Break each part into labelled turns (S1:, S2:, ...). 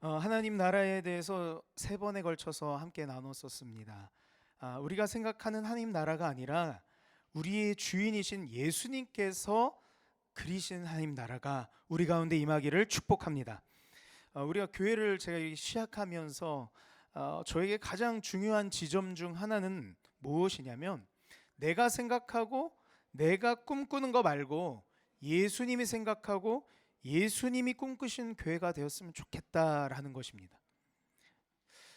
S1: 하나님 나라에 대해서 세 번에 걸쳐서 함께 나눴었습니다. 우리가 생각하는 하나님 나라가 아니라 우리의 주인이신 예수님께서 그리신 하나님 나라가 우리 가운데 임하기를 축복합니다. 우리가 교회를 제가 시작하면서 저에게 가장 중요한 지점 중 하나는 무엇이냐면, 내가 생각하고 내가 꿈꾸는 거 말고 예수님이 생각하고 예수님이 꿈꾸신 교회가 되었으면 좋겠다라는 것입니다.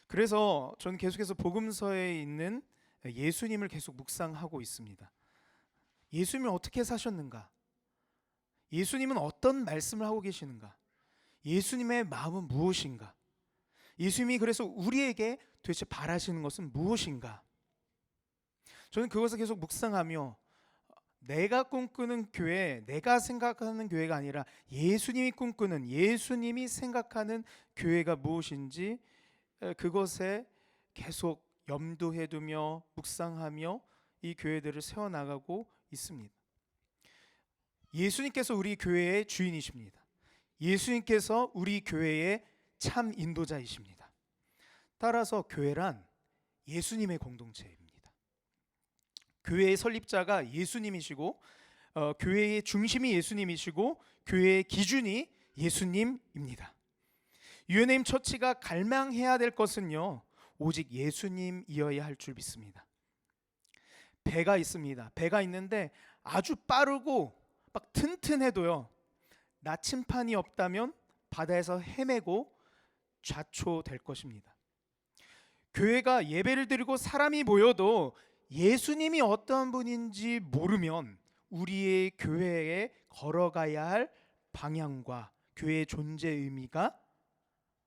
S1: 그래서 저는 계속해서 복음서에 있는 예수님을 계속 묵상하고 있습니다. 예수님은 어떻게 사셨는가? 예수님은 어떤 말씀을 하고 계시는가? 예수님의 마음은 무엇인가? 예수님이 그래서 우리에게 도대체 바라시는 것은 무엇인가? 저는 그것을 계속 묵상하며 내가 꿈꾸는 교회, 내가 생각하는 교회가 아니라 예수님이 꿈꾸는, 예수님이 생각하는 교회가 무엇인지 그것에 계속 염두해 두며 묵상하며 이 교회들을 세워나가고 있습니다. 예수님께서 우리 교회의 주인이십니다. 예수님께서 우리 교회의 참 인도자이십니다. 따라서 교회란 예수님의 공동체입니다. 교회의 설립자가 예수님이시고 교회의 중심이 예수님이시고 교회의 기준이 예수님입니다. UNM 처치가 갈망해야 될 것은요, 오직 예수님이어야 할 줄 믿습니다. 배가 있습니다. 배가 있는데 아주 빠르고 막 튼튼해도요, 나침판이 없다면 바다에서 헤매고 좌초될 것입니다. 교회가 예배를 드리고 사람이 모여도 예수님이 어떤 분인지 모르면 우리의 교회에 걸어가야 할 방향과 교회의 존재 의미가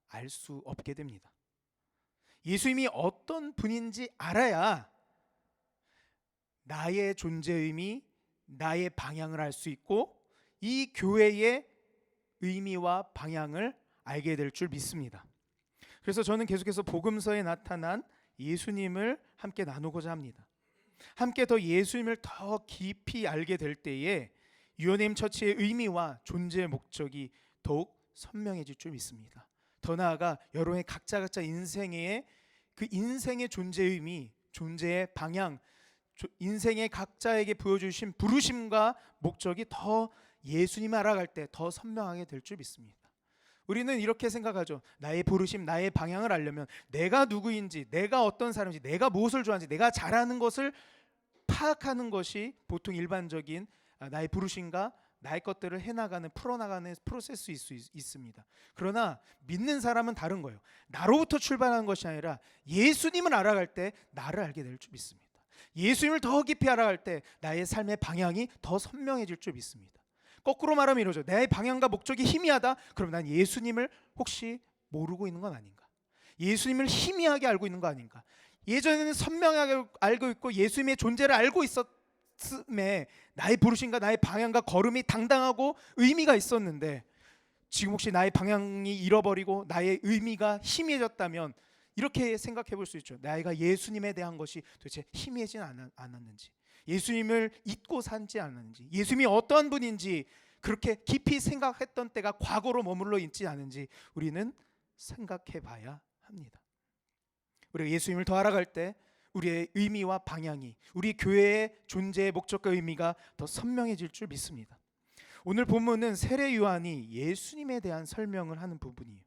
S1: 알 수 없게 됩니다. 예수님이 어떤 분인지 알아야 나의 존재 의미, 나의 방향을 알 수 있고 이 교회의 의미와 방향을 알게 될 줄 믿습니다. 그래서 저는 계속해서 복음서에 나타난 예수님을 함께 나누고자 합니다. 함께 더 예수님을 더 깊이 알게 될 때에 UNM 처치의 의미와 존재의 목적이 더욱 선명해질 줄 믿습니다. 더 나아가 여러분의 각자 인생의 그 인생의 존재의 의미, 존재의 방향, 인생의 각자에게 보여주신 부르심과 목적이 더 예수님을 알아갈 때 더 선명하게 될 줄 믿습니다. 우리는 이렇게 생각하죠. 나의 부르심, 나의 방향을 알려면 내가 누구인지, 내가 어떤 사람인지, 내가 무엇을 좋아하는지, 내가 잘하는 것을 파악하는 것이 보통 일반적인 나의 부르심과 나의 것들을 해나가는, 풀어나가는 프로세스일 수 있습니다. 그러나 믿는 사람은 다른 거예요. 나로부터 출발하는 것이 아니라 예수님을 알아갈 때 나를 알게 될 줄 믿습니다. 예수님을 더 깊이 알아갈 때 나의 삶의 방향이 더 선명해질 줄 믿습니다. 거꾸로 말하면 이러죠. 내 방향과 목적이 희미하다? 그럼 난 예수님을 혹시 모르고 있는 건 아닌가? 예수님을 희미하게 알고 있는 거 아닌가? 예전에는 선명하게 알고 있고 예수님의 존재를 알고 있었음에 나의 부르심과 나의 방향과 걸음이 당당하고 의미가 있었는데, 지금 혹시 나의 방향이 잃어버리고 나의 의미가 희미해졌다면 이렇게 생각해 볼 수 있죠. 내가 예수님에 대한 것이 도대체 희미해지지 않았는지, 예수님을 잊고 산지 않았는지, 예수님이 어떤 분인지 그렇게 깊이 생각했던 때가 과거로 머물러 있지 않은지 우리는 생각해 봐야 합니다. 우리가 예수님을 더 알아갈 때 우리의 의미와 방향이, 우리 교회의 존재의 목적과 의미가 더 선명해질 줄 믿습니다. 오늘 본문은 세례 요한이 예수님에 대한 설명을 하는 부분이에요.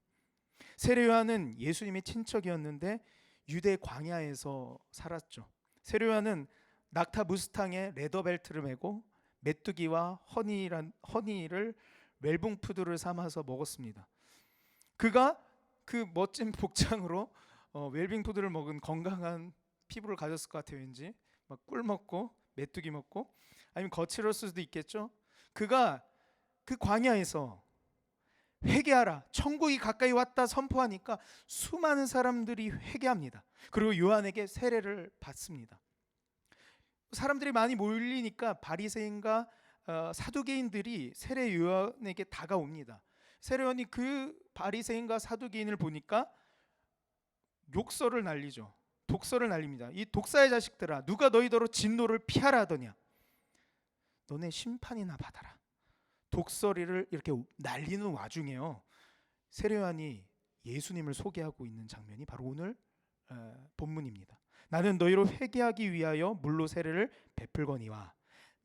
S1: 세례 요한은 예수님의 친척이었는데 유대 광야에서 살았죠. 세례 요한은 낙타 무스탕에 레더벨트를 메고 메뚜기와 허니를 웰붕푸드를 삼아서 먹었습니다. 그가 그 멋진 복장으로 웰빙푸드를 먹은 건강한 피부를 가졌을 것 같아요. 왠지 막 꿀 먹고 메뚜기 먹고, 아니면 거칠었을 수도 있겠죠. 그가 그 광야에서 회개하라, 천국이 가까이 왔다 선포하니까 수많은 사람들이 회개합니다. 그리고 요한에게 세례를 받습니다. 사람들이 많이 몰리니까 바리새인과 사두개인들이 세례 요한에게 다가옵니다. 세례 요한이 그 바리새인과 사두개인을 보니까 욕설을 날리죠. 독설을 날립니다. 이 독사의 자식들아, 누가 너희더러 진노를 피하라 하더냐? 너네 심판이나 받아라. 독설이를 이렇게 날리는 와중에요, 세례 요한이 예수님을 소개하고 있는 장면이 바로 오늘 본문입니다. 나는 너희로 회개하기 위하여 물로 세례를 베풀거니와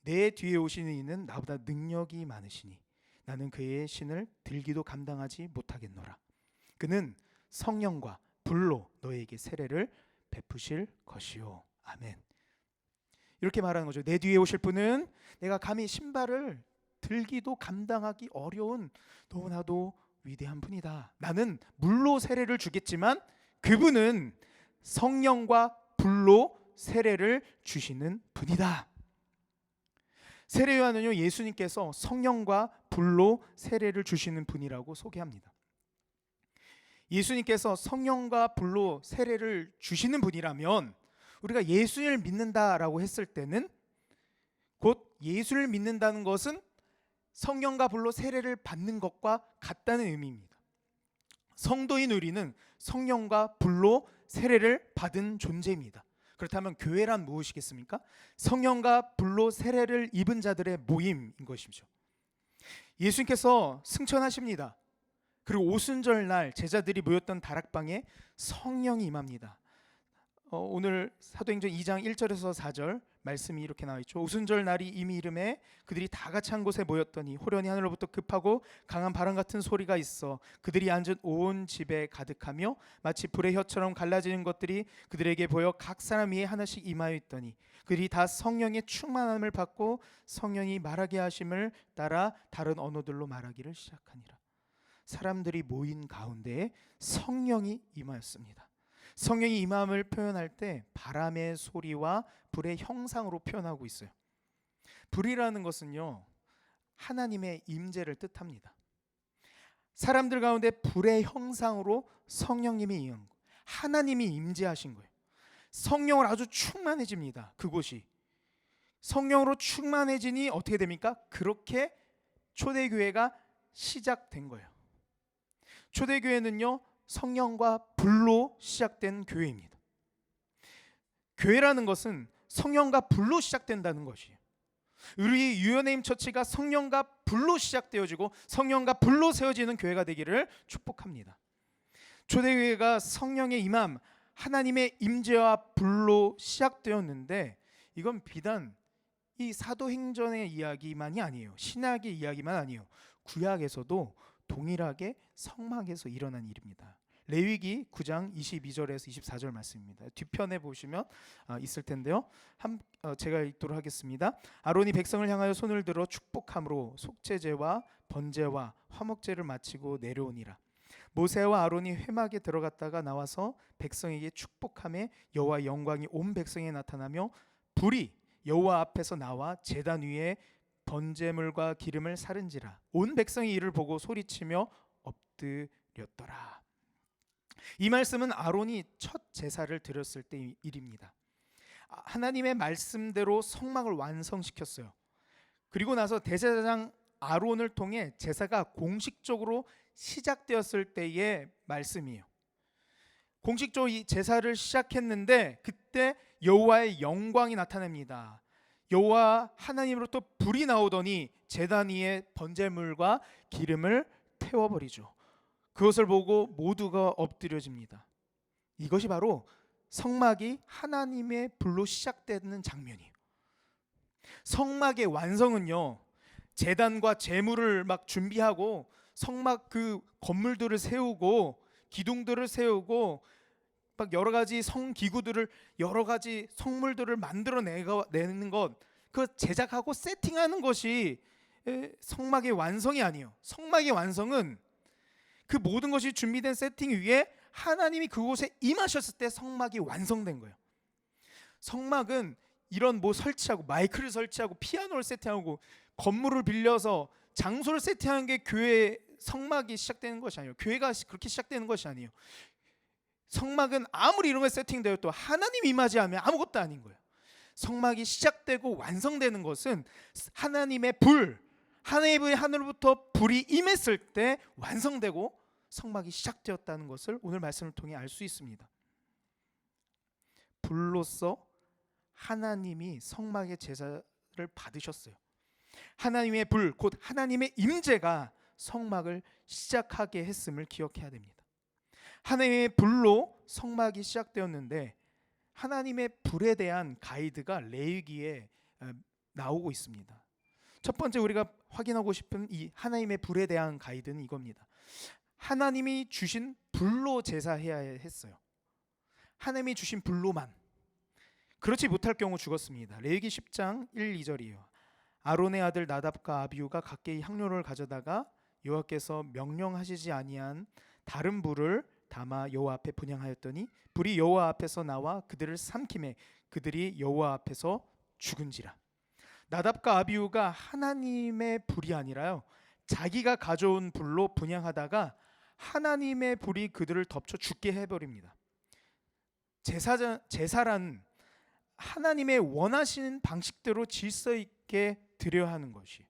S1: 내 뒤에 오시는 이는 나보다 능력이 많으시니 나는 그의 신을 들기도 감당하지 못하겠노라. 그는 성령과 불로 너희에게 세례를 베푸실 것이요. 아멘. 이렇게 말하는 거죠. 내 뒤에 오실 분은 내가 감히 신발을 들기도 감당하기 어려운 너무나도 위대한 분이다. 나는 물로 세례를 주겠지만 그분은 성령과 불로 세례를 주시는 분이다. 세례 요한은요, 예수님께서 성령과 불로 세례를 주시는 분이라고 소개합니다. 예수님께서 성령과 불로 세례를 주시는 분이라면 우리가 예수를 믿는다라고 했을 때는 곧 예수를 믿는다는 것은 성령과 불로 세례를 받는 것과 같다는 의미입니다. 성도인 우리는 성령과 불로 세례를 받은 존재입니다. 그렇다면 교회란 무엇이겠습니까? 성령과 불로 세례를 입은 자들의 모임인 것이죠. 예수님께서 승천하십니다. 그리고 오순절 날 제자들이 모였던 다락방에 성령이 임합니다. 오늘 사도행전 2장 1절에서 4절 말씀이 이렇게 나와 있죠. 오순절 날이 이미 이름에 그들이 다 같이 한 곳에 모였더니 호련히 하늘로부터 급하고 강한 바람 같은 소리가 있어 그들이 앉은 온 집에 가득하며 마치 불의 혀처럼 갈라지는 것들이 그들에게 보여 각 사람 위에 하나씩 임하여 있더니 그들이 다 성령의 충만함을 받고 성령이 말하게 하심을 따라 다른 언어들로 말하기를 시작하니라. 사람들이 모인 가운데에 성령이 임하였습니다. 성령이 임함을 표현할 때 바람의 소리와 불의 형상으로 표현하고 있어요. 불이라는 것은요, 하나님의 임재를 뜻합니다. 사람들 가운데 불의 형상으로 성령님이 임한 거, 하나님이 임재하신 거예요. 성령을 아주 충만해집니다. 그곳이 성령으로 충만해지니 어떻게 됩니까? 그렇게 초대교회가 시작된 거예요. 초대교회는요, 성령과 불로 시작된 교회입니다. 교회라는 것은 성령과 불로 시작된다는 것이에요. 우리 유연네임 처치가 성령과 불로 시작되어지고 성령과 불로 세워지는 교회가 되기를 축복합니다. 초대교회가 성령의 임함, 하나님의 임재와 불로 시작되었는데 이건 비단 이 사도행전의 이야기만이 아니에요. 신약의 이야기만 아니에요. 구약에서도 동일하게 성막에서 일어난 일입니다. 레위기 9장 22절에서 24절 말씀입니다. 뒤편에 보시면 있을 텐데요. 제가 읽도록 하겠습니다. 아론이 백성을 향하여 손을 들어 축복함으로 속죄제와 번제와 화목제를 마치고 내려오니라. 모세와 아론이 회막에 들어갔다가 나와서 백성에게 축복함에 여호와의 영광이 온 백성에 나타나며 불이 여호와 앞에서 나와 제단 위에 번제물과 기름을 사른지라. 온 백성이 이를 보고 소리치며 엎드렸더라. 이 말씀은 아론이 첫 제사를 드렸을 때 일입니다. 하나님의 말씀대로 성막을 완성시켰어요. 그리고 나서 대제사장 아론을 통해 제사가 공식적으로 시작되었을 때의 말씀이에요. 공식적으로 이 제사를 시작했는데 그때 여호와의 영광이 나타납니다. 여호와 하나님으로부터 불이 나오더니 제단 위에 번제물과 기름을 태워버리죠. 그것을 보고 모두가 엎드려집니다. 이것이 바로 성막이 하나님의 불로 시작되는 장면이에요. 성막의 완성은요, 제단과 제물을 막 준비하고 성막 그 건물들을 세우고 기둥들을 세우고 막 여러 가지 성기구들을 여러 가지 성물들을 만들어내는 것, 그 제작하고 세팅하는 것이 성막의 완성이 아니에요. 성막의 완성은 그 모든 것이 준비된 세팅 위에 하나님이 그곳에 임하셨을 때 성막이 완성된 거예요. 성막은 이런 뭐 설치하고 마이크를 설치하고 피아노를 세팅하고 건물을 빌려서 장소를 세팅하는 게 교회 성막이 시작되는 것이 아니에요. 교회가 그렇게 시작되는 것이 아니에요. 성막은 아무리 이런 게 세팅되어도 하나님이 임하지 않으면 아무것도 아닌 거예요. 성막이 시작되고 완성되는 것은 하나님의 불, 하늘로부터 불이 임했을 때 완성되고 성막이 시작되었다는 것을 오늘 말씀을 통해 알 수 있습니다. 불로서 하나님이 성막의 제사를 받으셨어요. 하나님의 불, 곧 하나님의 임재가 성막을 시작하게 했음을 기억해야 됩니다. 하나님의 불로 성막이 시작되었는데 하나님의 불에 대한 가이드가 레위기에 나오고 있습니다. 첫 번째 우리가 확인하고 싶은 이 하나님의 불에 대한 가이드는 이겁니다. 하나님이 주신 불로 제사해야 했어요. 하나님이 주신 불로만. 그렇지 못할 경우 죽었습니다. 레위기 10장 1, 2절이에요. 아론의 아들 나답과 아비후가 각기 향료를 가져다가 여호와께서 명령하시지 아니한 다른 불을 담아 여호와 앞에 분향하였더니 불이 여호와 앞에서 나와 그들을 삼키매 그들이 여호와 앞에서 죽은지라. 나답과 아비후가 하나님의 불이 아니라요, 자기가 가져온 불로 분향하다가 하나님의 불이 그들을 덮쳐 죽게 해버립니다. 제사란 하나님의 원하시는 방식대로 질서 있게 드려야 하는 것이.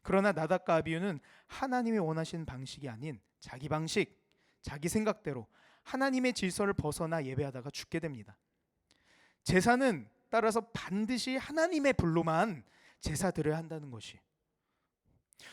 S1: 그러나 나답과 아비후는 하나님이 원하시는 방식이 아닌 자기 방식, 자기 생각대로 하나님의 질서를 벗어나 예배하다가 죽게 됩니다. 제사는 따라서 반드시 하나님의 불로만 제사 드려야 한다는 것이.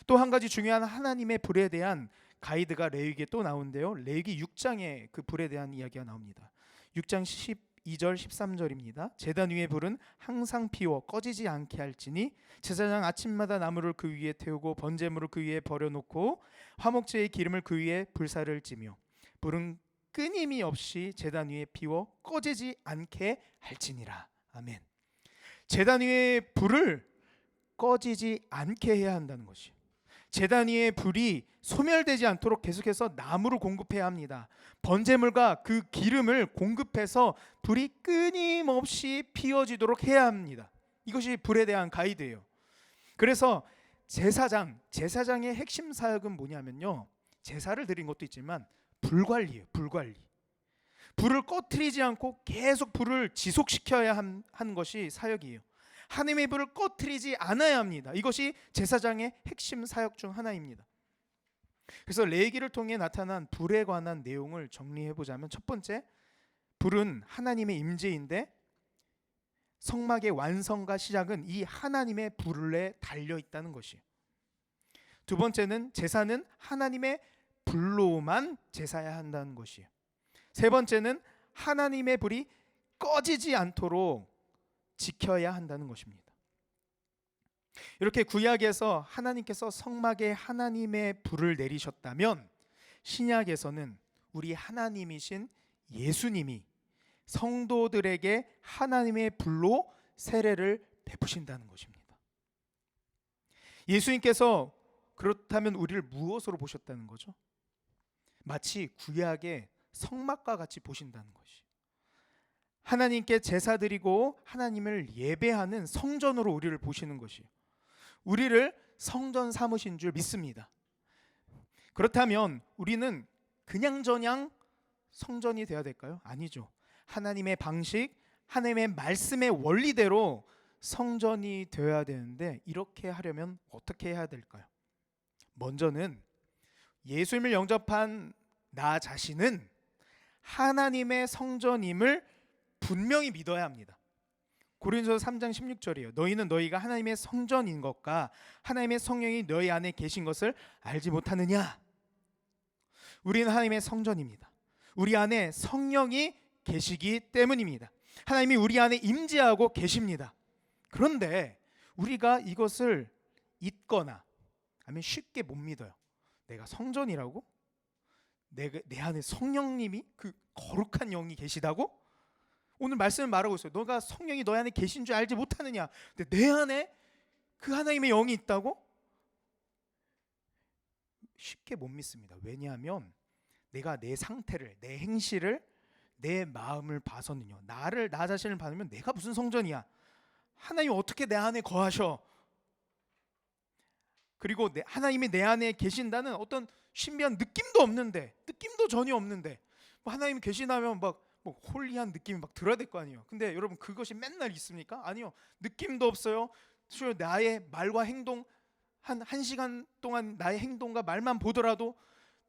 S1: 또 한 가지 중요한 하나님의 불에 대한 가이드가 레위기에 또 나오는데요. 레위기 6장에 그 불에 대한 이야기가 나옵니다. 6장 12절 13절입니다. 제단 위의 불은 항상 피워 꺼지지 않게 할지니 제사장 아침마다 나무를 그 위에 태우고 번제물을 그 위에 버려놓고 화목제의 기름을 그 위에 불사를 찌며 불은 끊임이 없이 제단 위에 피워 꺼지지 않게 할지니라. 아멘. 제단 위의 불을 꺼지지 않게 해야 한다는 것이. 제단 위의 불이 소멸되지 않도록 계속해서 나무를 공급해야 합니다. 번제물과 그 기름을 공급해서 불이 끊임없이 피워지도록 해야 합니다. 이것이 불에 대한 가이드예요. 그래서 제사장의 핵심 사역은 뭐냐면요, 제사를 드린 것도 있지만 불관리예요. 불관리. 불을 꺼트리지 않고 계속 불을 지속시켜야 하는 것이 사역이에요. 하나님의 불을 꺼트리지 않아야 합니다. 이것이 제사장의 핵심 사역 중 하나입니다. 그래서 레위기를 통해 나타난 불에 관한 내용을 정리해 보자면, 첫 번째, 불은 하나님의 임재인데 성막의 완성과 시작은 이 하나님의 불에 달려 있다는 것이에요. 두 번째는 제사는 하나님의 불로만 제사해야 한다는 것이에요. 세 번째는 하나님의 불이 꺼지지 않도록 지켜야 한다는 것입니다. 이렇게 구약에서 하나님께서 성막에 하나님의 불을 내리셨다면 신약에서는 우리 하나님이신 예수님이 성도들에게 하나님의 불로 세례를 베푸신다는 것입니다. 예수님께서 그렇다면 우리를 무엇으로 보셨다는 거죠? 마치 구약의 성막과 같이 보신다는 것이. 하나님께 제사 드리고 하나님을 예배하는 성전으로 우리를 보시는 것이에요. 우리를 성전 삼으신 줄 믿습니다. 그렇다면 우리는 그냥저냥 성전이 되어야 될까요? 아니죠. 하나님의 방식, 하나님의 말씀의 원리대로 성전이 되어야 되는데, 이렇게 하려면 어떻게 해야 될까요? 먼저는 예수님을 영접한 나 자신은 하나님의 성전임을 분명히 믿어야 합니다. 고린도서 3장 16절이에요. 너희는 너희가 하나님의 성전인 것과 하나님의 성령이 너희 안에 계신 것을 알지 못하느냐? 우리는 하나님의 성전입니다. 우리 안에 성령이 계시기 때문입니다. 하나님이 우리 안에 임재하고 계십니다. 그런데 우리가 이것을 잊거나 아니면 쉽게 못 믿어요. 내가 성전이라고? 내 안에 성령님이, 그 거룩한 영이 계시다고? 오늘 말씀을 말하고 있어요. 너가 성령이 너희 안에 계신 줄 알지 못하느냐? 근데 내 안에 그 하나님의 영이 있다고? 쉽게 못 믿습니다. 왜냐하면 내가 내 상태를, 내 행실을, 내 마음을 봐서는요, 나 자신을 봐면 내가 무슨 성전이야? 하나님이 어떻게 내 안에 거하셔? 그리고 하나님이 내 안에 계신다는 어떤 신비한 느낌도 없는데, 느낌도 전혀 없는데, 하나님이 계시다면 뭐 홀리한 느낌이 막 들어야 될 거 아니에요. 근데 여러분, 그것이 맨날 있습니까? 아니요. 느낌도 없어요. 나의 말과 행동, 한 시간 동안 나의 행동과 말만 보더라도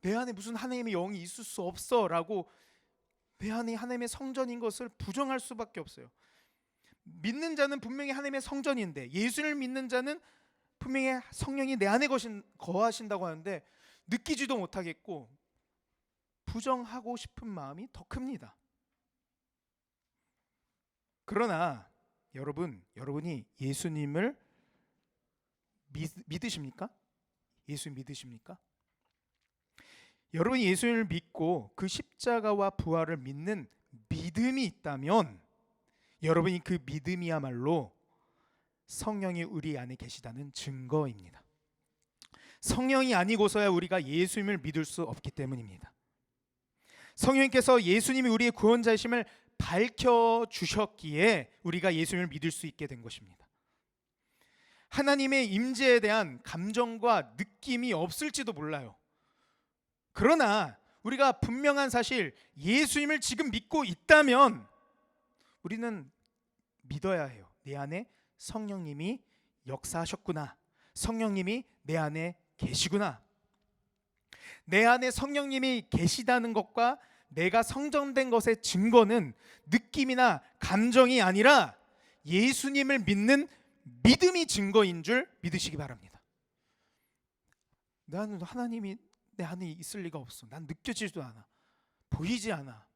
S1: 내 안에 무슨 하나님의 영이 있을 수 없어 라고 내 안에 하나님의 성전인 것을 부정할 수밖에 없어요. 믿는 자는 분명히 하나님의 성전인데, 예수를 믿는 자는 분명히 성령이 내 안에 거하신다고 하는데 느끼지도 못하겠고 부정하고 싶은 마음이 더 큽니다. 그러나 여러분이 예수님을 믿으십니까? 예수 믿으십니까? 여러분이 예수님을 믿고 그 십자가와 부활을 믿는 믿음이 있다면 여러분이 그 믿음이야말로 성령이 우리 안에 계시다는 증거입니다. 성령이 아니고서야 우리가 예수님을 믿을 수 없기 때문입니다. 성령님께서 예수님이 우리의 구원자이심을 밝혀주셨기에 우리가 예수님을 믿을 수 있게 된 것입니다. 하나님의 임재에 대한 감정과 느낌이 없을지도 몰라요. 그러나 우리가 분명한 사실 예수님을 지금 믿고 있다면 우리는 믿어야 해요. 내 안에 성령님이 역사하셨구나. 성령님이 내 안에 계시구나. 내 안에 성령님이 계시다는 것과 내가 성전된 것의 증거는 느낌이나 감정이 아니라 예수님을 믿는 믿음이 증거인 줄 믿으시기 바랍니다. 나는 하나님이 내 안에 있을 리가 없어. 난 느껴지지도 않아. 보이지 않아.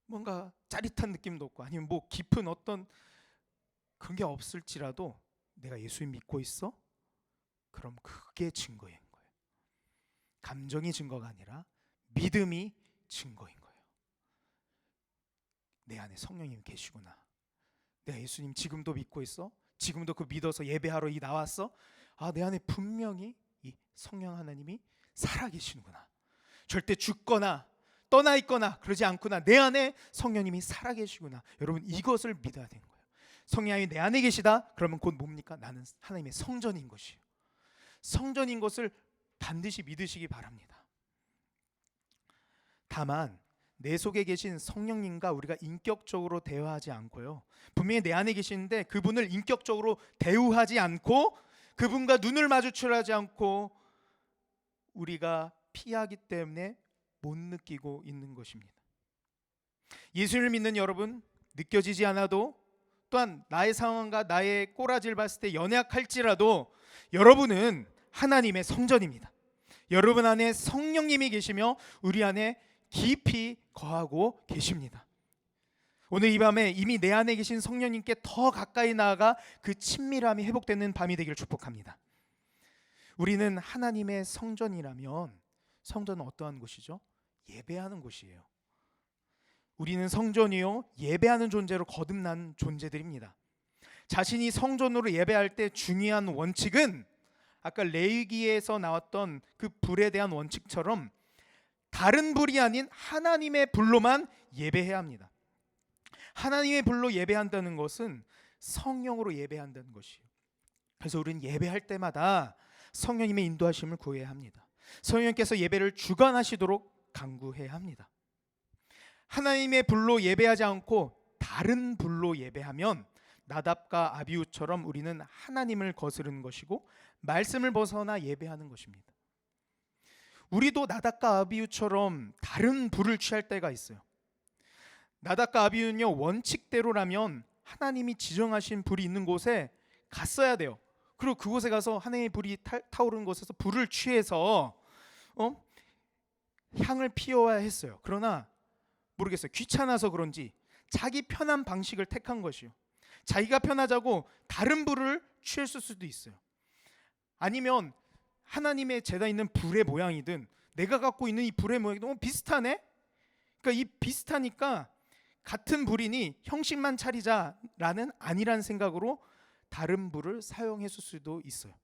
S1: 뭔가 짜릿한 느낌도 없고 아니면 뭐 깊은 어떤 그런 게 없을지라도 내가 예수님 믿고 있어? 그럼 그게 증거인 거예요. 감정이 증거가 아니라 믿음이 증거인 거예요. 내 안에 성령님이 계시구나. 내가 예수님 지금도 믿고 있어? 지금도 그 믿어서 예배하러 나왔어? 내 안에 분명히 이 성령 하나님이 살아계시는구나. 절대 죽거나 떠나 있거나 그러지 않구나. 내 안에 성령님이 살아계시구나. 여러분 이것을 믿어야 되는 거예요. 성령이 내 안에 계시다? 그러면 곧 뭡니까? 나는 하나님의 성전인 것이에요. 성전인 것을 반드시 믿으시기 바랍니다. 다만 내 속에 계신 성령님과 우리가 인격적으로 대화하지 않고요. 분명히 내 안에 계시는데 그분을 인격적으로 대우하지 않고 그분과 눈을 마주치지 않고 우리가 피하기 때문에 못 느끼고 있는 것입니다. 예수를 믿는 여러분, 느껴지지 않아도 또한 나의 상황과 나의 꼬라지를 봤을 때 연약할지라도 여러분은 하나님의 성전입니다. 여러분 안에 성령님이 계시며 우리 안에 깊이 거하고 계십니다. 오늘 이 밤에 이미 내 안에 계신 성령님께 더 가까이 나아가 그 친밀함이 회복되는 밤이 되기를 축복합니다. 우리는 하나님의 성전이라면 성전은 어떠한 곳이죠? 예배하는 곳이에요. 우리는 성전이요 예배하는 존재로 거듭난 존재들입니다. 자신이 성전으로 예배할 때 중요한 원칙은 아까 레위기에서 나왔던 그 불에 대한 원칙처럼 다른 불이 아닌 하나님의 불로만 예배해야 합니다. 하나님의 불로 예배한다는 것은 성령으로 예배한다는 것이에요. 그래서 우리는 예배할 때마다 성령님의 인도하심을 구해야 합니다. 성령님께서 예배를 주관하시도록 간구해야 합니다. 하나님의 불로 예배하지 않고 다른 불로 예배하면 나답과 아비후처럼 우리는 하나님을 거스르는 것이고 말씀을 벗어나 예배하는 것입니다. 우리도 나답과 아비후처럼 다른 불을 취할 때가 있어요. 나답과 아비후는요 원칙대로라면 하나님이 지정하신 불이 있는 곳에 갔어야 돼요. 그리고 그곳에 가서 하나님의 불이 타오르는 곳에서 불을 취해서 향을 피워야 했어요. 그러나 모르겠어요. 귀찮아서 그런지 자기 편한 방식을 택한 것이요. 자기가 편하자고 다른 불을 취했을 수도 있어요. 아니면 하나님의 제다 있는 불의 모양이든 내가 갖고 있는 이 불의 모양이 너무 비슷하네? 그러니까 이 비슷하니까 같은 불이니 형식만 차리자라는 아니란 생각으로 다른 불을 사용했을 수도 있어요.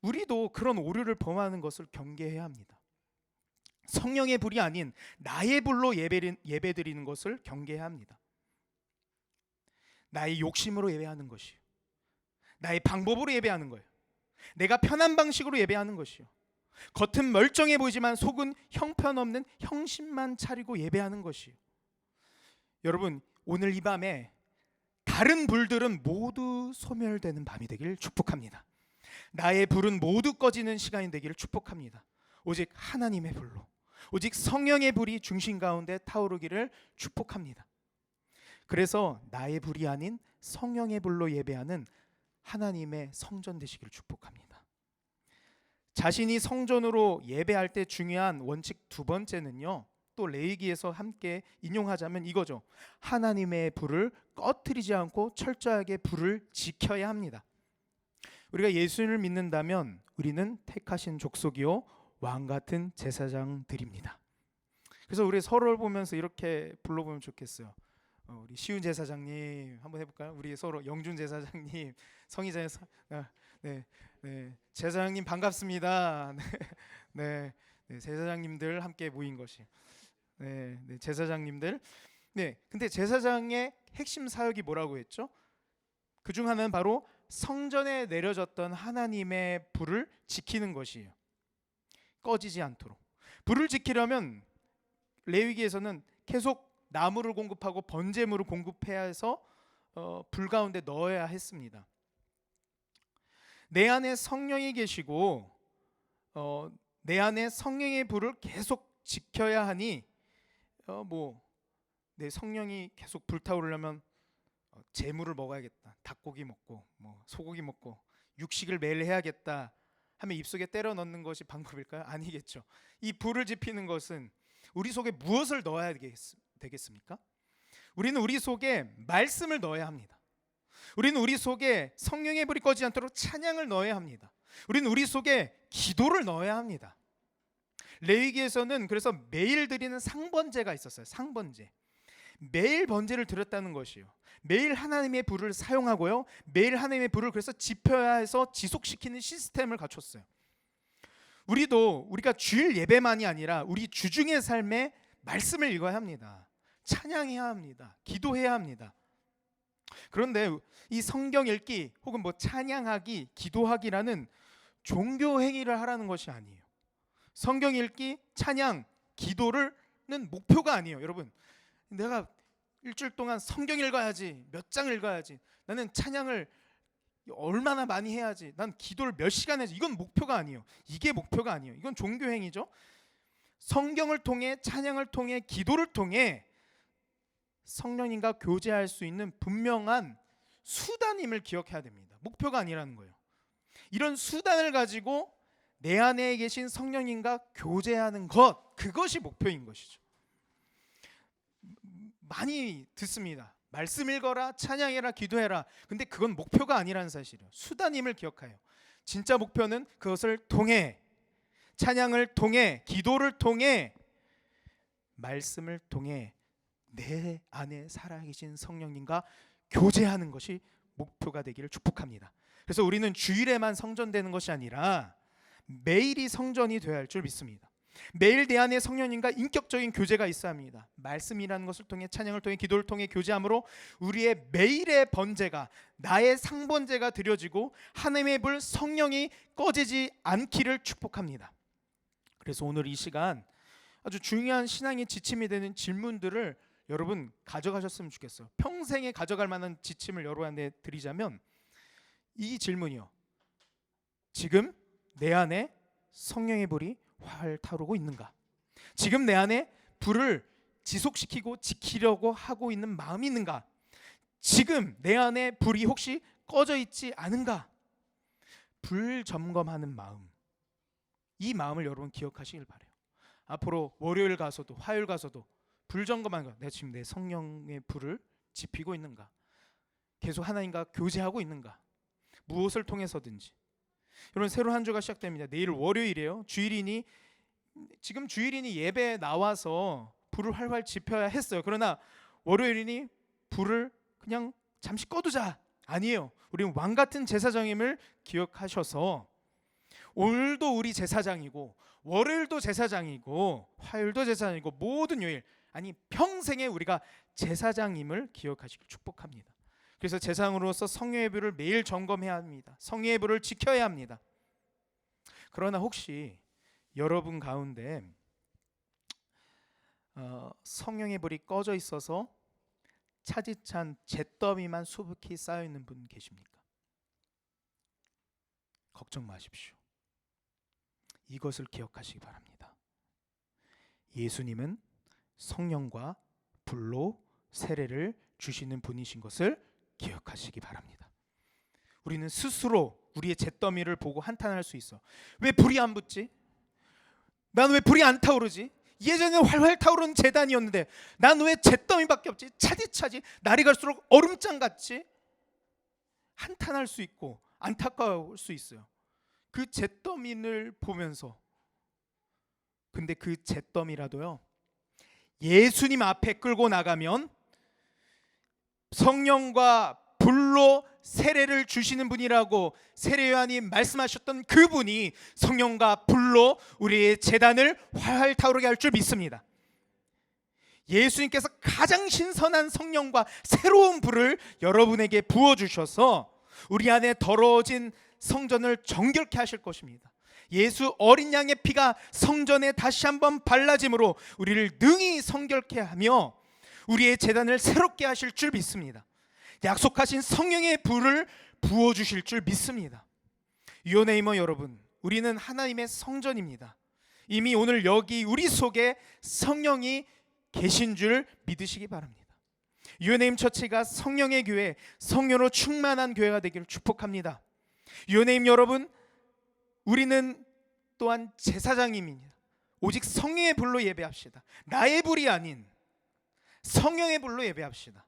S1: 우리도 그런 오류를 범하는 것을 경계해야 합니다. 성령의 불이 아닌 나의 불로 예배드리는 것을 경계해야 합니다. 나의 욕심으로 예배하는 것이요. 나의 방법으로 예배하는 거예요. 내가 편한 방식으로 예배하는 것이요. 겉은 멀쩡해 보이지만 속은 형편없는 형식만 차리고 예배하는 것이요. 여러분 오늘 이 밤에 다른 불들은 모두 소멸되는 밤이 되기를 축복합니다. 나의 불은 모두 꺼지는 시간이 되기를 축복합니다. 오직 하나님의 불로, 오직 성령의 불이 중심 가운데 타오르기를 축복합니다. 그래서 나의 불이 아닌 성령의 불로 예배하는 하나님의 성전 되시기를 축복합니다. 자신이 성전으로 예배할 때 중요한 원칙 두 번째는요, 또 레위기에서 함께 인용하자면 이거죠. 하나님의 불을 꺼트리지 않고 철저하게 불을 지켜야 합니다. 우리가 예수님을 믿는다면 우리는 택하신 족속이요 왕 같은 제사장들입니다. 그래서 우리 서로를 보면서 이렇게 불러보면 좋겠어요. 우리 시훈 제사장님 한번 해볼까요? 우리 서로 영준 제사장님, 성희자 네, 제사장님 반갑습니다. 네, 제사장님들 함께 모인 것이 제사장님들. 근데 제사장의 핵심 사역이 뭐라고 했죠? 그중 하나는 바로 성전에 내려졌던 하나님의 불을 지키는 것이에요. 꺼지지 않도록. 불을 지키려면 레위기에서는 계속 나무를 공급하고 번제물을 공급해야 해서 불 가운데 넣어야 했습니다. 내 안에 성령이 계시고 내 안에 성령의 불을 계속 지켜야 하니 내 성령이 계속 불타오르려면 재물을 먹어야겠다. 닭고기 먹고 소고기 먹고 육식을 매일 해야겠다 하면 입속에 때려 넣는 것이 방법일까요? 아니겠죠. 이 불을 지피는 것은 우리 속에 무엇을 넣어야 되겠습니까? 우리는 우리 속에 말씀을 넣어야 합니다. 우리는 우리 속에 성령의 불이 꺼지지 않도록 찬양을 넣어야 합니다. 우리는 우리 속에 기도를 넣어야 합니다. 레위기에서는 그래서 매일 드리는 상번제가 있었어요. 상번제. 매일 번제를 드렸다는 것이요. 매일 하나님의 불을 사용하고요. 매일 하나님의 불을 그래서 지펴야 해서 지속시키는 시스템을 갖췄어요. 우리가 주일 예배만이 아니라 우리 주중의 삶에 말씀을 읽어야 합니다. 찬양해야 합니다. 기도해야 합니다. 그런데 이 성경 읽기 혹은 찬양하기, 기도하기라는 종교 행위를 하라는 것이 아니에요. 성경 읽기, 찬양, 기도는 목표가 아니에요. 여러분, 내가 일주일 동안 성경 읽어야지, 몇 장 읽어야지, 나는 찬양을 얼마나 많이 해야지, 난 기도를 몇 시간 해야지, 이건 목표가 아니에요. 이게 목표가 아니에요. 이건 종교 행위죠. 성경을 통해, 찬양을 통해, 기도를 통해 성령님과 교제할 수 있는 분명한 수단임을 기억해야 됩니다. 목표가 아니라는 거예요. 이런 수단을 가지고 내 안에 계신 성령님과 교제하는 것, 그것이 목표인 것이죠. 많이 듣습니다. 말씀 읽어라, 찬양해라, 기도해라. 근데 그건 목표가 아니라는 사실이에요. 수단임을 기억해요. 진짜 목표는 그것을 통해, 찬양을 통해, 기도를 통해, 말씀을 통해 내 안에 살아계신 성령님과 교제하는 것이 목표가 되기를 축복합니다. 그래서 우리는 주일에만 성전되는 것이 아니라 매일이 성전이 되어야 할 줄 믿습니다. 매일 내 안에 성령님과 인격적인 교제가 있어야 합니다. 말씀이라는 것을 통해, 찬양을 통해, 기도를 통해 교제함으로 우리의 매일의 번제가, 나의 상번제가 드려지고 하나님의 불, 성령이 꺼지지 않기를 축복합니다. 그래서 오늘 이 시간 아주 중요한 신앙의 지침이 되는 질문들을 여러분 가져가셨으면 좋겠어요. 평생에 가져갈 만한 지침을 여러분한테 드리자면 이 질문이요. 지금 내 안에 성령의 불이 활 타오르고 있는가? 지금 내 안에 불을 지속시키고 지키려고 하고 있는 마음이 있는가? 지금 내 안에 불이 혹시 꺼져 있지 않은가? 불 점검하는 마음, 이 마음을 여러분 기억하시길 바라요. 앞으로 월요일 가서도 화요일 가서도 불 점검하는 거, 내가 지금 내 성령의 불을 지피고 있는가? 계속 하나님과 교제하고 있는가? 무엇을 통해서든지. 여러분, 새로운 한 주가 시작됩니다. 내일 월요일이에요. 주일이니, 지금 주일이니 예배에 나와서 불을 활활 지펴야 했어요. 그러나 월요일이니 불을 그냥 잠시 꺼두자, 아니에요. 우리는 왕 같은 제사장임을 기억하셔서 오늘도 우리 제사장이고, 월요일도 제사장이고, 화요일도 제사장이고, 모든 요일, 아니 평생에 우리가 제사장임을 기억하시길 축복합니다. 그래서 제사장으로서 성령의 불을 매일 점검해야 합니다. 성령의 불을 지켜야 합니다. 그러나 혹시 여러분 가운데 성령의 불이 꺼져 있어서 차디찬 잿더미만 수북히 쌓여 있는 분 계십니까? 걱정 마십시오. 이것을 기억하시기 바랍니다. 예수님은 성령과 불로 세례를 주시는 분이신 것을 기억하시기 바랍니다. 우리는 스스로 우리의 잿더미를 보고 한탄할 수 있어. 왜 불이 안 붙지? 난 왜 불이 안 타오르지? 예전에는 활활 타오르는 제단이었는데 난 왜 잿더미밖에 없지? 차디차디 날이 갈수록 얼음장 같지? 한탄할 수 있고 안타까울 수 있어요. 그 잿더미를 보면서. 근데 그 잿더미라도요, 예수님 앞에 끌고 나가면 성령과 불로 세례를 주시는 분이라고 세례 요한이 말씀하셨던 그분이 성령과 불로 우리의 제단을 활활 타오르게 할 줄 믿습니다. 예수님께서 가장 신선한 성령과 새로운 불을 여러분에게 부어주셔서 우리 안에 더러워진 성전을 정결케 하실 것입니다. 예수 어린 양의 피가 성전에 다시 한번 발라짐으로 우리를 능히 성결케 하며 우리의 제단을 새롭게 하실 줄 믿습니다. 약속하신 성령의 불을 부어주실 줄 믿습니다. 유어네이머 여러분, 우리는 하나님의 성전입니다. 이미 오늘 여기 우리 속에 성령이 계신 줄 믿으시기 바랍니다. 유어네임 처치가 성령의 교회, 성령으로 충만한 교회가 되기를 축복합니다. 유어네임 여러분, 우리는 또한 제사장입니다. 오직 성령의 불로 예배합시다. 나의 불이 아닌 성령의 불로 예배합시다.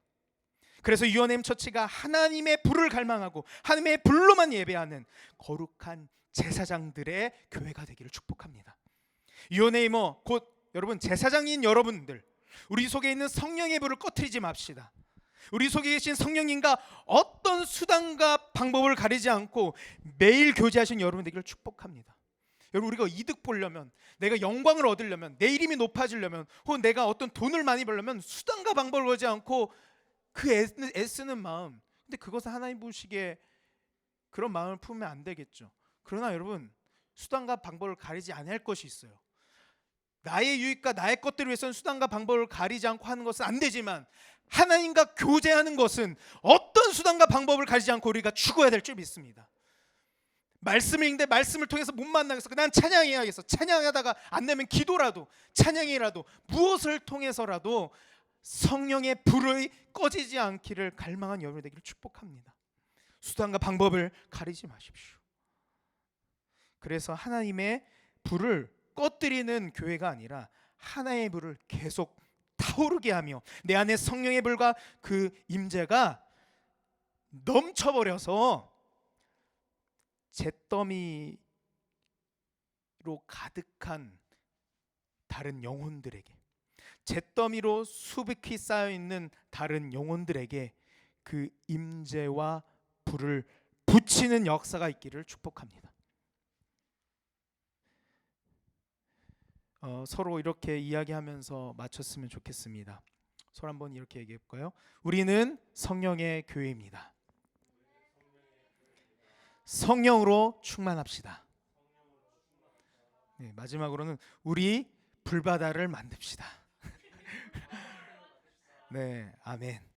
S1: 그래서 유어네임 처치가 하나님의 불을 갈망하고 하나님의 불로만 예배하는 거룩한 제사장들의 교회가 되기를 축복합니다. 유어네이머 곧 여러분 제사장인 여러분들, 우리 속에 있는 성령의 불을 꺼트리지 맙시다. 우리 속에 계신 성령님과 어떤 수단과 방법을 가리지 않고 매일 교제하신 여러분 되기를 축복합니다. 여러분, 우리가 이득 보려면, 내가 영광을 얻으려면, 내 이름이 높아지려면, 혹은 내가 어떤 돈을 많이 벌려면 수단과 방법을 걸지 않고 그 애쓰는 마음, 근데 그것은 하나님 보시기에 그런 마음을 품으면 안 되겠죠. 그러나 여러분, 수단과 방법을 가리지 않을 것이 있어요. 나의 유익과 나의 것들을 위해서는 수단과 방법을 가리지 않고 하는 것은 안 되지만 하나님과 교제하는 것은 어떤 수단과 방법을 가리지 않고 우리가 추구해야 될 줄 믿습니다. 말씀을 읽는데 말씀을 통해서 못 만나겠어, 난 찬양해야겠어. 찬양하다가 안 되면 기도라도, 찬양이라도, 무엇을 통해서라도 성령의 불이 꺼지지 않기를 갈망한 여러분 되기를 축복합니다. 수단과 방법을 가리지 마십시오. 그래서 하나님의 불을 꺼뜨리는 교회가 아니라 하나의 불을 계속 타오르게 하며 내 안에 성령의 불과 그 임재가 넘쳐버려서 잿더미로 가득한 다른 영혼들에게, 잿더미로 수북히 쌓여있는 다른 영혼들에게 그 임재와 불을 붙이는 역사가 있기를 축복합니다. 서로 이렇게 이야기하면서 마쳤으면 좋겠습니다. 서로 한번 이렇게 얘기해 볼까요? 우리는 성령의 교회입니다. 성령으로 충만합시다. 네, 마지막으로는 우리 불바다를 만듭시다. 네, 아멘.